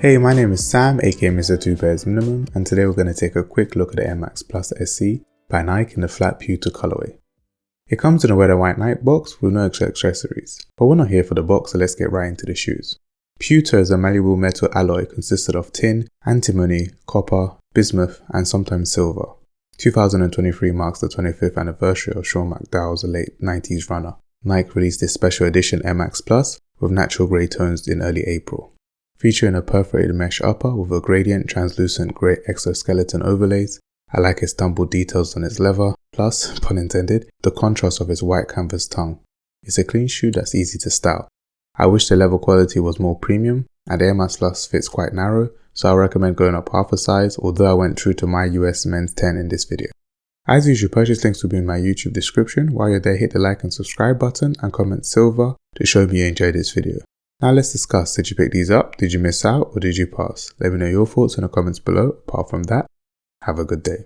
Hey, my name is Sam, aka Mr. Two Pairs Minimum, and today we're going to take a quick look at the Air Max Plus SC by Nike in the flat pewter colorway. It comes in a red and white Nike box with no extra accessories, but we're not here for the box, so let's get right into the shoes. Pewter is a malleable metal alloy consisted of tin, antimony, copper, bismuth, and sometimes silver. 2023 marks the 25th anniversary of Sean McDowell's late 90s runner. Nike released this special edition Air Max Plus with natural grey tones in early April. Featuring a perforated mesh upper with a gradient translucent grey exoskeleton overlays. I like its tumbled details on its leather, plus, pun intended, the contrast of its white canvas tongue. It's a clean shoe that's easy to style. I wish the leather quality was more premium, and the Air Max Plus fits quite narrow, so I recommend going up half a size, although I went true to my US men's 10 in this video. As usual, purchase links will be in my YouTube description. While you're there, hit the like and subscribe button and comment silver to show me you enjoyed this video. Now let's discuss, did you pick these up, did you miss out, or did you pass? Let me know your thoughts in the comments below. Apart from that, have a good day.